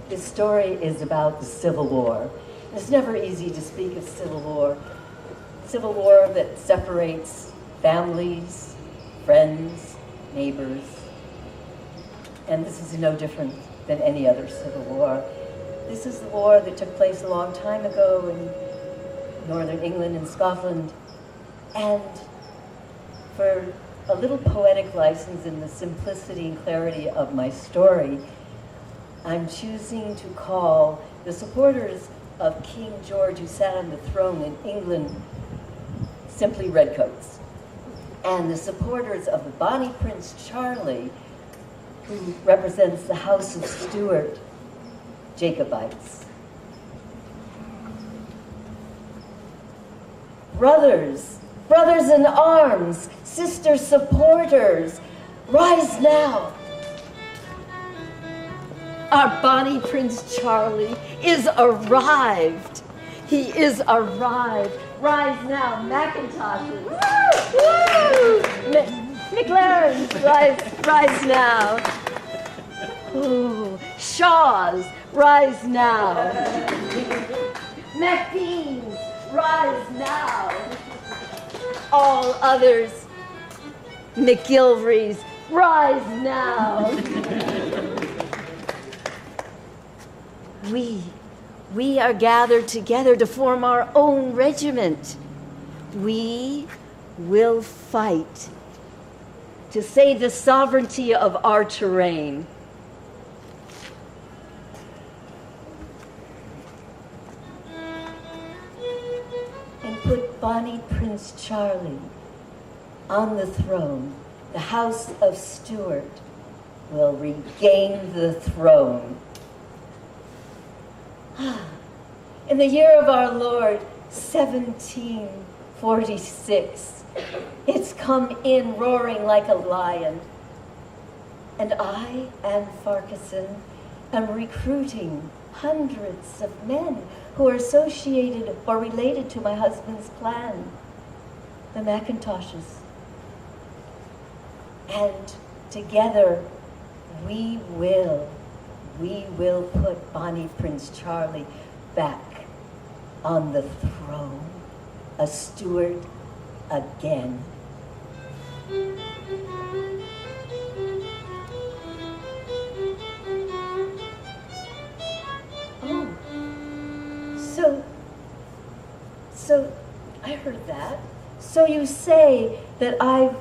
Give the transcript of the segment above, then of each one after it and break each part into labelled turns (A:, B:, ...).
A: This story is about the Civil War. It's never easy to speak of Civil War. Civil War that separates families, friends, neighbors. And this is no different than any other Civil War. This is the war that took place a long time ago in northern England and Scotland. And for a little poetic license in the simplicity and clarity of my story, I'm choosing to call the supporters of King George, who sat on the throne in England, simply redcoats. And the supporters of the Bonnie Prince Charlie, who represents the House of Stuart, Jacobites. Brothers in arms, sister supporters, rise now. Our Bonnie Prince Charlie is arrived. He is arrived. Rise now, Macintoshes. McLarens, rise now. Ooh, Shaws, rise now. McBeans, rise now. All others, McGilvery's, rise now. We are gathered together to form our own regiment. We will fight to save the sovereignty of our terrain. And put Bonnie Prince Charlie on the throne. The House of Stuart will regain the throne. In the year of our Lord, 1746, it's come in roaring like a lion. And I, Anne Farquharson, am recruiting hundreds of men who are associated or related to my husband's clan, the Macintoshes. And together, we will put Bonnie Prince Charlie back on the throne, a Stuart again. Oh, so I heard that. So you say that I've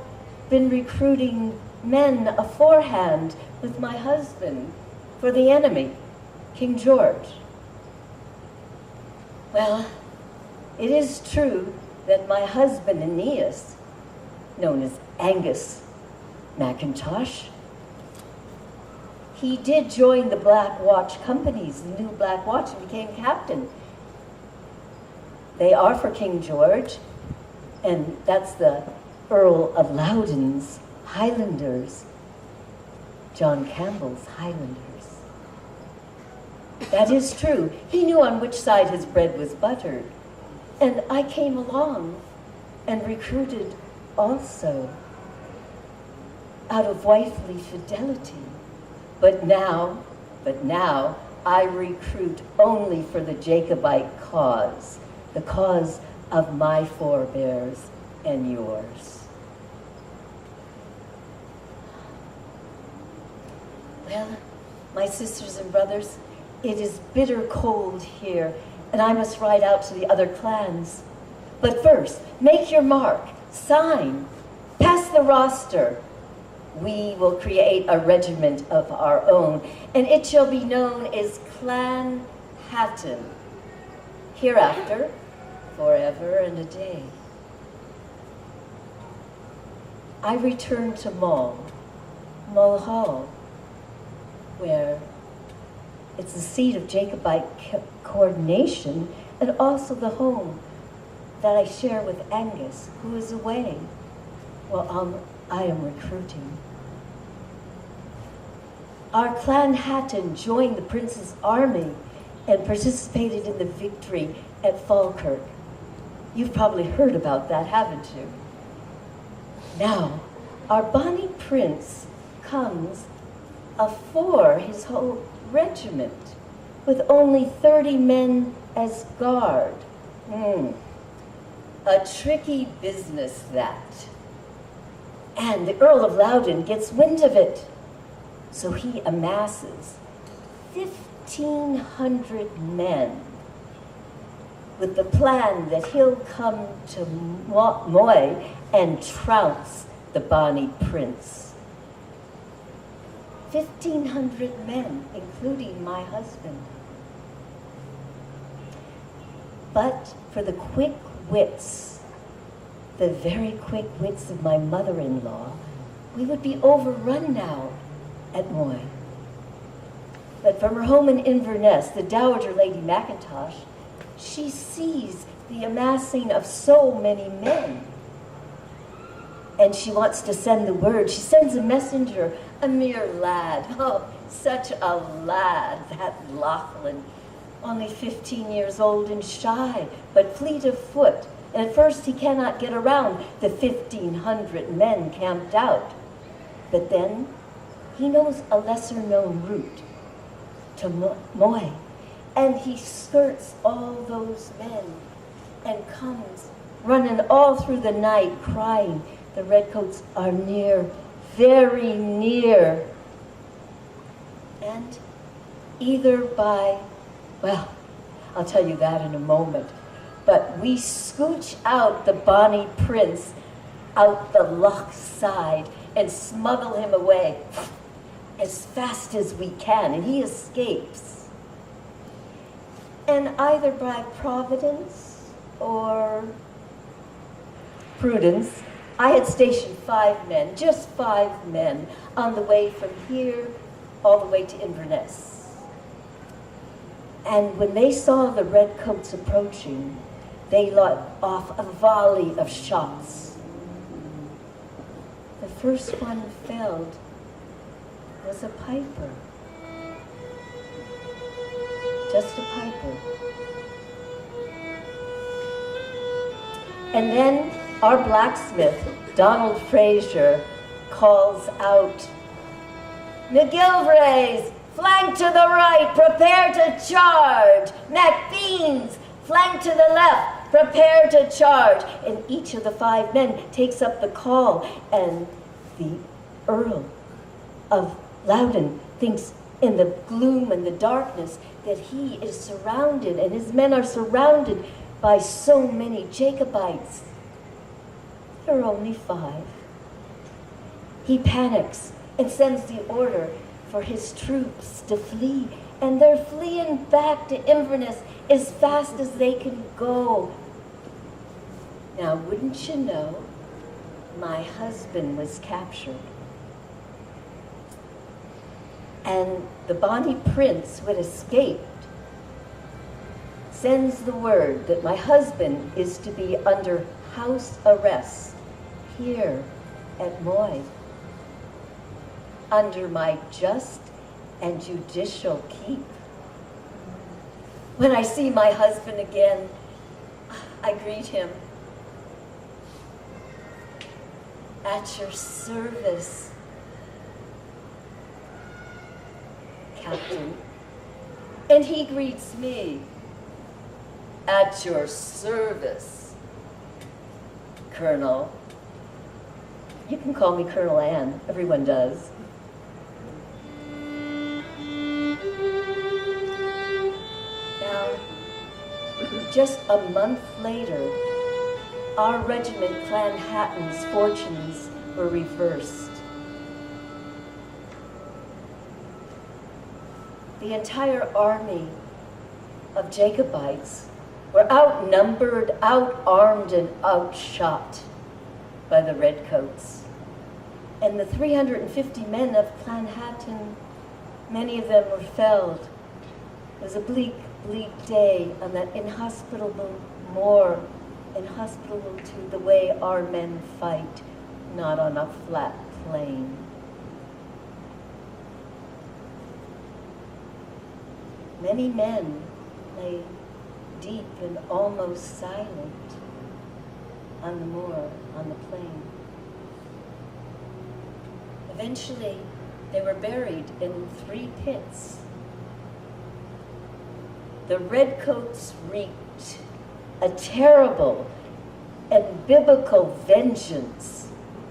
A: been recruiting men aforehand with my husband for the enemy, King George. Well, it is true that my husband Aeneas, known as Angus Macintosh, he did join the Black Watch companies, the new Black Watch, and became captain. They are for King George, and that's the Earl of Loudon's Highlanders, John Campbell's Highlanders. That is true. He knew on which side his bread was buttered. And I came along and recruited also out of wifely fidelity. But now I recruit only for the Jacobite cause, the cause of my forebears and yours. Well, my sisters and brothers, it is bitter cold here, and I must ride out to the other clans. But first, make your mark, sign, pass the roster. We will create a regiment of our own, and it shall be known as Clan Hatton. Hereafter, forever and a day. I return to Mull Hall, where it's the seat of Jacobite coordination and also the home that I share with Angus, who is away while I am recruiting. Our Clan Hatton joined the Prince's army and participated in the victory at Falkirk. You've probably heard about that, haven't you? Now, our Bonnie Prince comes afore his whole regiment. with only 30 men as guard. A tricky business, that. And the Earl of Loudon gets wind of it. So he amasses 1,500 men with the plan that he'll come to Moy and trounce the Bonnie Prince. 1,500 men, including my husband. But for the quick wits, the very quick wits of my mother-in-law, we would be overrun now at Moy. But from her home in Inverness, the Dowager Lady Mackintosh, she sees the amassing of so many men. And she wants to send the word. She sends a messenger, a mere lad. Oh, such a lad, that Lachlan. Only 15 years old and shy, but fleet of foot. And at first he cannot get around the 1,500 men camped out. But then he knows a lesser-known route to Moy. And he skirts all those men and comes running all through the night crying, the redcoats are near, very near. And either by, well, I'll tell you that in a moment, but we scooch out the Bonnie Prince out the loch side and smuggle him away as fast as we can, and he escapes. And either by providence or prudence, I had stationed 5 men, just 5 men, on the way from here all the way to Inverness. And when they saw the redcoats approaching, they let off a volley of shots. The first one felled was a piper. Just a piper. And then our blacksmith, Donald Fraser, calls out, McGilvrays, flank to the right, prepare to charge. MacBeans, flank to the left, prepare to charge. And each of the 5 men takes up the call, and the Earl of Loudon thinks in the gloom and the darkness that he is surrounded, and his men are surrounded by so many Jacobites. There are only 5. He panics and sends the order for his troops to flee, and they're fleeing back to Inverness as fast as they can go. Now, wouldn't you know, my husband was captured. And the Bonnie Prince, who had escaped, sends the word that my husband is to be under house arrest here at Moy, under my just and judicial keep. When I see my husband again, I greet him. At your service, Captain. And he greets me. At your service, Colonel. You can call me Colonel Ann. Everyone does. Now, just a month later, our regiment, Clanhatton's fortunes were reversed. The entire army of Jacobites were outnumbered, outarmed, and outshot by the redcoats. And the 350 men of Clanhatton, many of them were felled. It was a bleak, bleak day on that inhospitable moor, inhospitable to the way our men fight, not on a flat plain. Many men lay deep and almost silent on the moor, on the plain. Eventually, they were buried in 3 pits. the redcoats wreaked a terrible and biblical vengeance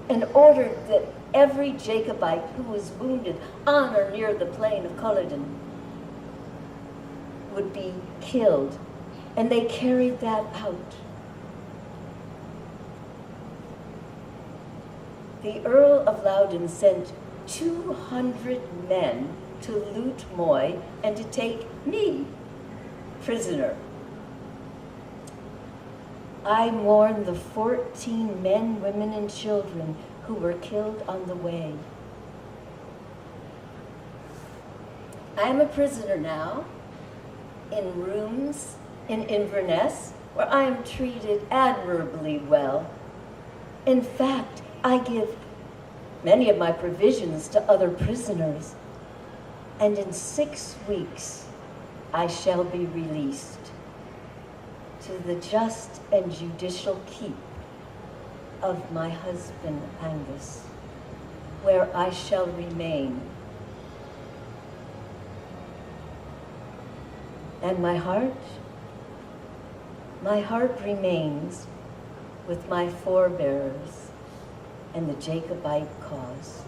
A: and ordered that every Jacobite who was wounded on or near the plain of Culloden would be killed. And they carried that out. The Earl of Loudoun sent 200 men to loot Moy and to take me prisoner. I mourn the 14 men, women, and children who were killed on the way. I am a prisoner now in rooms in Inverness where I am treated admirably well. In fact, I give many of my provisions to other prisoners, and in 6 weeks I shall be released to the just and judicial keep of my husband Angus, where I shall remain. And my heart remains with my forebears and the Jacobite cause.